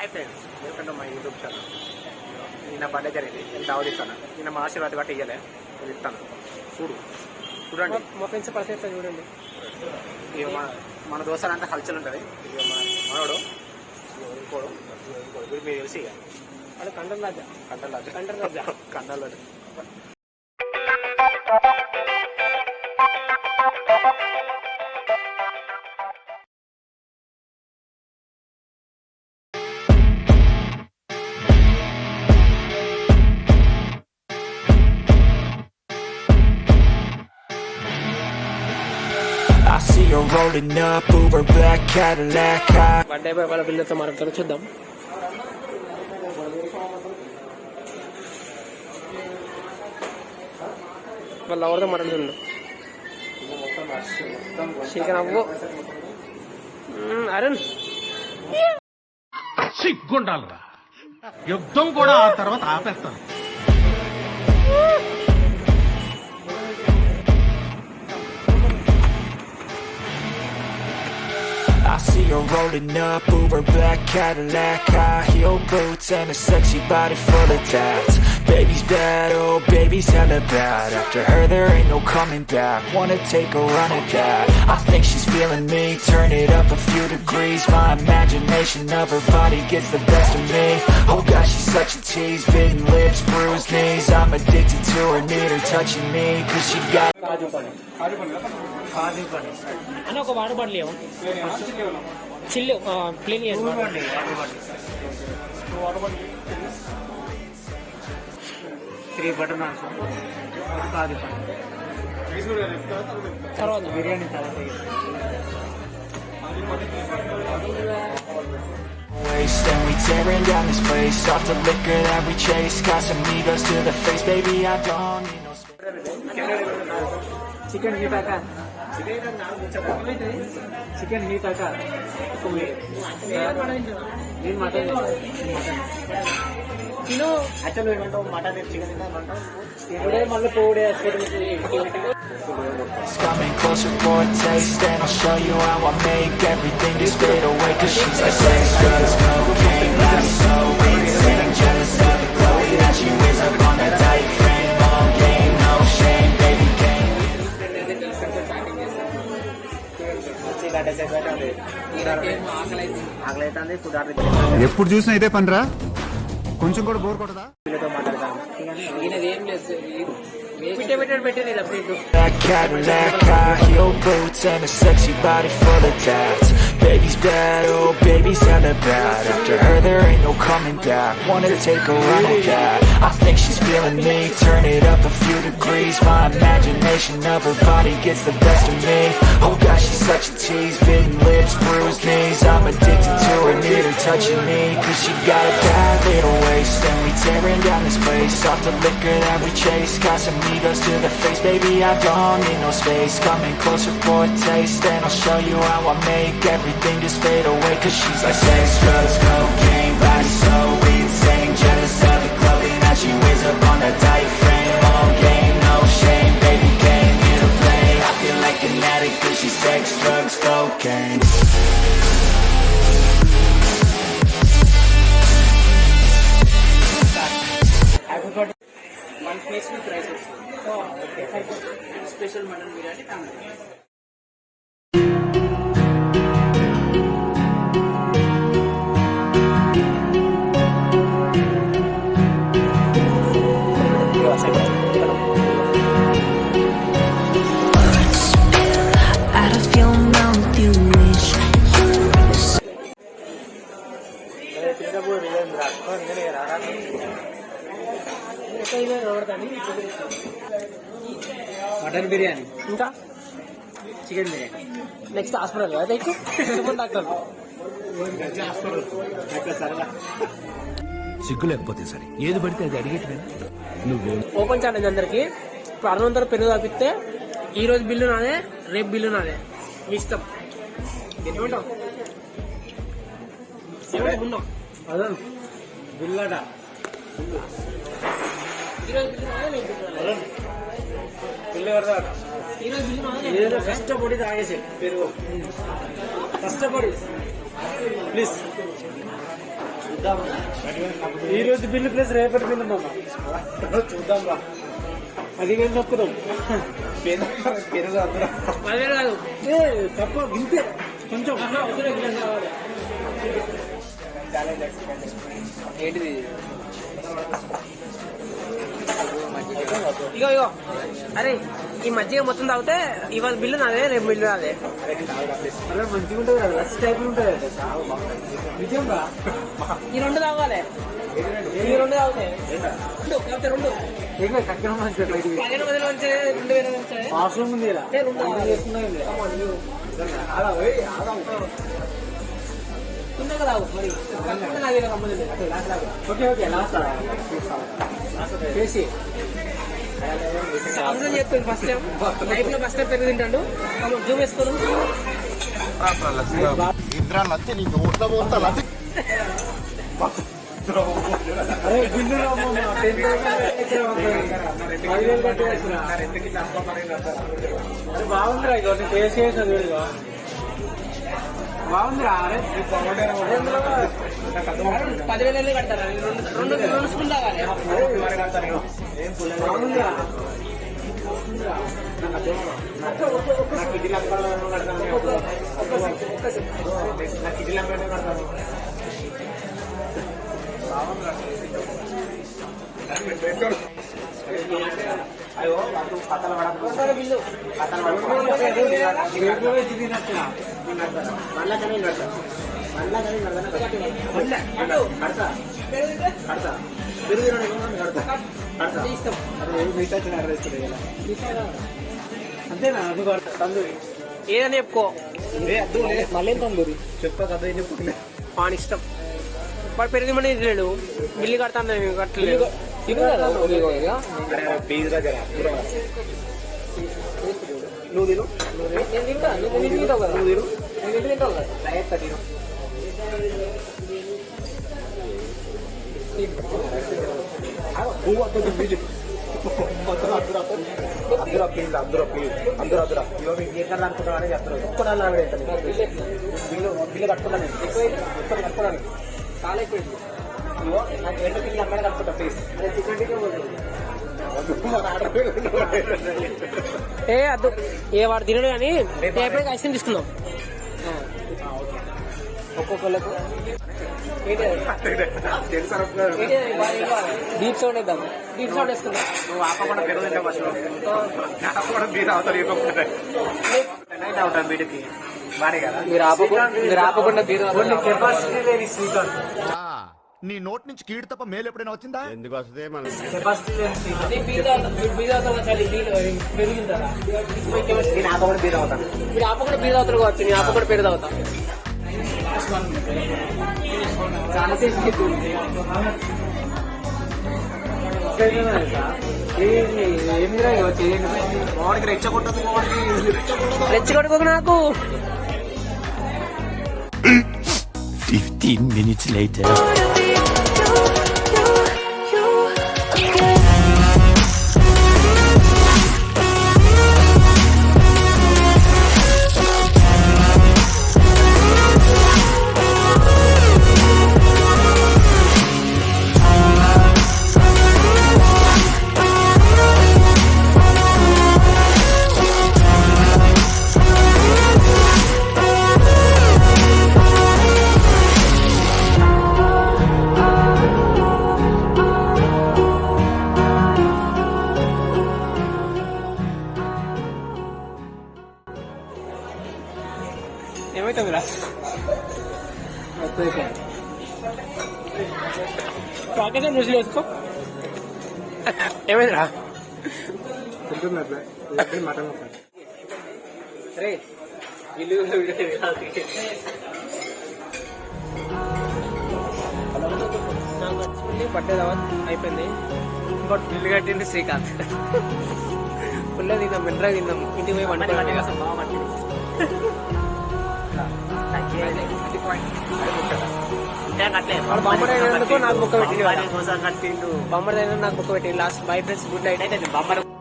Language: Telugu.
Hi friends, welcome to my YouTube channel. నిన్న బర్త్డే జరిగింది, నేను దావత్ ఇస్తాను. నిన్న మా ఆశీర్వాదం బట్టి ఇయ్యలే, నేను ఇస్తాను. చూడండి మా ఫ్రెండ్స్ పరిస్థితి చూడండి. ఇక మన దోశలు అంతా హల్చల్ ఉంటుంది. ఇక మనోడు ఇంకోడు మీరు తెలిసి ఇక అది కంటల్ రాజా. I see you rolling up over black Cadillac. Birthday boy వాళ్ళ పిల్లలతో మనం చూద్దాం. వాళ్ళ ఎవరితో మాట్లాడుతున్నాం. చికెన్ అవ్వు అరుణ్ సిగ్గుండాలరా, యుద్ధం కూడా ఆ తర్వాత ఆపేస్తాను. I see you rolling up over black Cadillac, high heel boots and a sexy body full of tats. Baby's bad, oh baby's hella bad. After her there ain't no coming back. Wanna take a run at that? I think she's feeling me. Turn it up a few degrees. My imagination of her body gets the best of me. Oh gosh, she's such a tease. Bitten lips, bruised knees. I'm addicted to her, need her touching me. Cause she got అన్న ఒక వాటర్ బాటిల్ లేవు, చిల్లు ప్లేన్ త్రీ బటర్ నాన్స్, కాజు తర్వాత బిర్యానీ తర్వాత and we tearing down this place. Off the liquor that we chase. Got some egos to the face, baby, I don't need no chicken meet అక్క, చికెన్ మీట్ అక్క. నేను మటన్ తిను యాక్చువల్ ఏమంటావు, మటన్ చికెన్ తింటామంటావు. ఇప్పుడే మళ్ళీ పోడే It's coming closer for a taste, and I'll show you how I make everything just fade away. Cause she's like sex, drugs, cocaine, body so insane, jealous of the glow that she wears up on that tight frame. All game, no shame, baby game. ఆకలైతుంది. ఫుడ్ ఆర్డర్ ఎప్పుడు చూసినా ఇదే పనిరా, కొంచెం కూడా బోర్ కొట్టదా? వీళ్ళతో మాట్లాడతాను. ఏం లేదు, పెట్టేది That Cadillac, high heel boots and a sexy body full of tats. Baby's bad, oh baby's hella bad. After her there ain't no coming back. Wanna take a run at that? I think she's feeling me. Turn it up a few degrees. My imagination of her body gets the best of me. Oh gosh, she's such a tease. Bitten lips, bruised knees. I'm addicted to her, need her touching me. Cause she got a bad little waist, and we tearing down this place. Off the liquor that we chase. Got some egos to the face, baby, I don't need no space. Coming closer for a taste, and I'll show you how I make everything just fade away. Cause she's like sex, drugs, cocaine, body so insane, jealous of the clothing that she wears up on that tight frame. All game, no shame, baby came here to play. I feel like an addict cause she's sex, drugs, cocaine. One place with rises, special mutton biryani family. Mutton biryani, ఇంకా చికెన్ బిర్యానీ. నెక్స్ట్ హాస్పిటల్ అయితే డాక్టర్ సిగ్గు లేకపోతే సరే, ఏది పడితే అది అడిగేట్టుగా నువ్వే. ఓపెన్ ఛాలెంజ్ అందరికి. ఇప్పుడు 600 పెరుగు తప్పిస్తే ఈ రోజు బిల్లు నాదే, రేపు బిల్లు నాదే, మీ ఇష్టం. ఏమంటావు? అదే బిల్లట, ఈరోజు బిల్లు నాదే, రేపు బిల్లు నాదే. బిల్లు ఎవరిదాకా ఈరోజు బిల్లు నాదే. ఏదో కష్టపడి తాగేసి పెరుగు, కష్టపడి ప్లీజ్. ఈ రోజు బిల్లు ప్లస్ రేపటి బిల్లు మామ చూద్దాం రా. అది వేలు నొక్కుదాం. అదే కాదు తప్ప ఇంతే కొంచెం ఏంటిది ఇగో ఇగో. అరే ఈ మధ్య మొత్తం తాగితే ఇవాళ బిల్లు నాదే రేపు బిల్లు నాదే. అలా మంచిగా ఉంటుంది కదా, లస్ టైప్ ఉంటుంది నిజం రా. ఈ రెండు తాగాలి, ఈ రెండు తాగుతాయి రెండు వాష్రూమ్ ఉంది కదా మరి. ఓకే ఓకే లాస్ట్ చేసి సాంసం చెప్తాడు. ఫస్ట్ టైం లైఫ్ లో ఫస్ట్ టైం పెరుగు తింటాడు. జూమ్ వేసుకోరు అరే బిల్లు బాగుందిరా. ఇక టేస్ట్ చేసాను ఇక బాగుందిరా. అరే 10,000 కడతారా? రెండు స్పూన్ తాగాలి. బాగుందిరా. అయ్యో కథలు బిల్లు మళ్ళా కానీ కడతా, మళ్ళా కానీ కడతా కడతా పెరుగు కడతా కడతా. అంతేనా? తందూరి ఏదని చెప్పుకో. మళ్ళీ తందూరి చెప్పా కదా ఏం చెప్పుకున్నా. వాని ఇష్టం. వాడు పెరిగి మనీ తినలేడు, బిల్లు కడతాను కట్టలేదు. నువ్వు తిను, నేను తింటా, నువ్వు తింటావు కదా, నువ్వు తిను, నేను తింటావు కదా. తిను. అందులో ప్లీజ్ ఇవ్వ మీకు ఎక్కడ అనుకుంటున్నానని చెప్తారు. ఒక్కడాలి బిల్లు బిల్లు కట్టుకున్నాను, కట్టుకున్నాను చాలా ఎక్కువ. ఇవో నాకు 2 కిలో అమ్మాయి కట్టుకుంటా ప్లీజ్. ఏ అద్దు, ఏ వాడు తినడు కానీ ఎప్పుడైతే ఐస్ క్రీమ్ తీసుకుందాం. ఒక్కొక్కళ్ళకు డీప్ సౌండ్ వేద్దాం. డీప్ సౌండ్ వేసుకుందాం. నువ్వు ఆపకుండా పెరుగు తింటే ఫస్ట్ ఆపకుండా బీర్ అవుతారు. అవుతాను వీటికి బానే కదా. మీరు ఆపకుండా కెపాసిటీ లేని శ్రీకాంత్. నీ నోట్ నుంచి కీడు తప్ప మేలు ఎప్పుడైనా వచ్చిందా? ఎందుకు వస్తుంది మన కెపాసిటీ లేని శ్రీకాంత్. మీరు ఆపకుండా బీర్ అవుతాను. మీరు ఆపకుండా బీర్ అవుతారు కావచ్చు, నేను ఆపకుండా పెరుగు అవుతా. చాలా సేపు రెచ్చగొట్టుకోక నాకు. 15 minutes later. ఏమైతుంది రా? పాకేజీ రుచి వేసుకో. ఏమైందిరా? మటన్ రే ఇల్లు బర్త్డే దావత్ అయిపోయింది. ఇంకోటి బిల్లు కట్టింది శ్రీకాంత్. ఫుల్ తిందాం, మెట్రా తిందాం, ఇంటికి పోయి వంట బొమ్మడైనందుకు నాకు బుక్క పెట్టి, బొమ్మడైనా నాకు బుక్క పెట్టి. Last bye friends, good night.